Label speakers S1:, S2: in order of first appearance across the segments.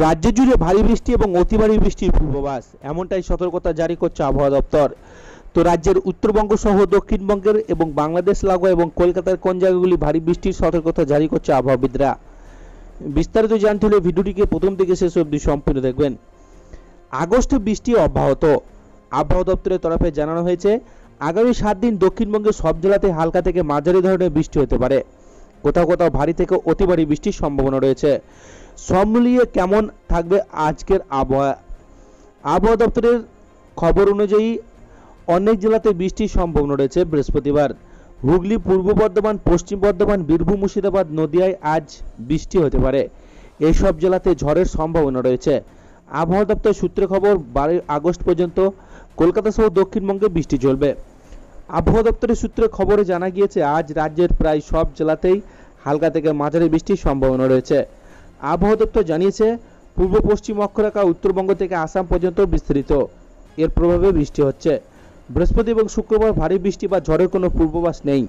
S1: রাজ্য জুড়ে ভারী বৃষ্টি এবং অতি ভারী বৃষ্টির পূর্বাভাস, এমনটাই সতর্কতা জারি করছে আবহাওয়া দপ্তর। তো রাজ্যের উত্তরবঙ্গ সহ দক্ষিণবঙ্গের এবং বাংলাদেশ লাগোয়া এবং কলকাতার কোন জায়গাগুলি ভারী বৃষ্টির সতর্কতা জারি করছে আবহাওয়াবিদরা। বিস্তারিত জানতে হলে ভিডিওটিকে প্রথম থেকে শেষ অবধি সম্পূর্ণ দেখবেন। আগস্টে বৃষ্টি অব্যাহত। আবহাওয়া দপ্তরের তরফে জানানো হয়েছে, আগামী 7 দিন দক্ষিণবঙ্গের সব জেলাতে হালকা থেকে মাঝারি ধরনের বৃষ্টি হতে পারে। কোথাও কোথাও ভারী থেকে অতি ভারী বৃষ্টির সম্ভাবনা রয়েছে। সব মিলিয়ে কেমন থাকবে আজকের আবহাওয়া? আবহাওয়া দপ্তরের খবর অনুযায়ী অনেক জেলাতে বৃষ্টির সম্ভাবনা রয়েছে। বৃহস্পতিবার হুগলি, পূর্ব বর্ধমান, পশ্চিম বর্ধমান, বীরভূম, মুর্শিদাবাদ, নদিয়ায় আজ বৃষ্টি হতে পারে। এইসব জেলাতে ঝড়ের সম্ভাবনা রয়েছে। আবহাওয়া দপ্তর সূত্রে খবর, 12 আগস্ট পর্যন্ত কলকাতা সহ দক্ষিণবঙ্গে বৃষ্টি চলবে। আবহাওয়া দপ্তরের সূত্রে খবরে জানা গিয়েছে, আজ রাজ্যের প্রায় সব জেলাতেই হালকা থেকে মাঝারি বৃষ্টির সম্ভাবনা রয়েছে। আবহাওয়া দপ্তর জানিয়েছে, পূর্ব পশ্চিম অক্ষরেখা উত্তরবঙ্গ থেকে আসাম পর্যন্ত বিস্তৃত, এর প্রভাবে বৃষ্টি হচ্ছে। বৃহস্পতি এবং শুক্রবার ভারী বৃষ্টি বা ঝড়ের কোনো পূর্বাভাস নেই।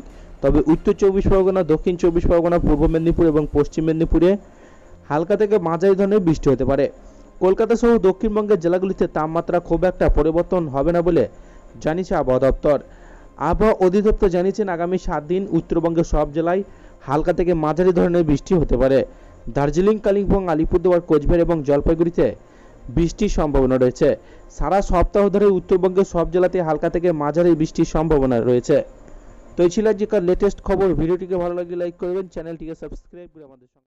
S1: তবে উত্তর 24 পরগনা, দক্ষিণ 24 পরগনা, পূর্ব মেদিনীপুর এবং পশ্চিম মেদিনীপুরে হালকা থেকে মাঝারি ধরনের বৃষ্টি হতে পারে। কলকাতা সহ দক্ষিণবঙ্গের জেলাগুলিতে তাপমাত্রা খুব একটা পরিবর্তন হবে না বলে জানিয়েছে আবহাওয়া দপ্তর। আবহাওয়া অধিদপ্তর জানিয়েছেন, আগামী 7 দিন উত্তরবঙ্গের সব জেলায় হালকা থেকে মাঝারি ধরনের বৃষ্টি হতে পারে। দার্জিলিং, কালিম্পং, আলিপুরদুয়ার, কোচবিহার এবং জলপাইগুড়িতে বৃষ্টির সম্ভাবনা রয়েছে। সারা সপ্তাহ ধরে উত্তরবঙ্গের সব জেলাতে হালকা থেকে মাঝারি বৃষ্টির সম্ভাবনা রয়েছে। তো এই ছিল আজকের লেটেস্ট খবর। ভিডিওটিকে ভালো লাগলে লাইক করবেন, চ্যানেলটিকে সাবস্ক্রাইব করে আমাদের সঙ্গে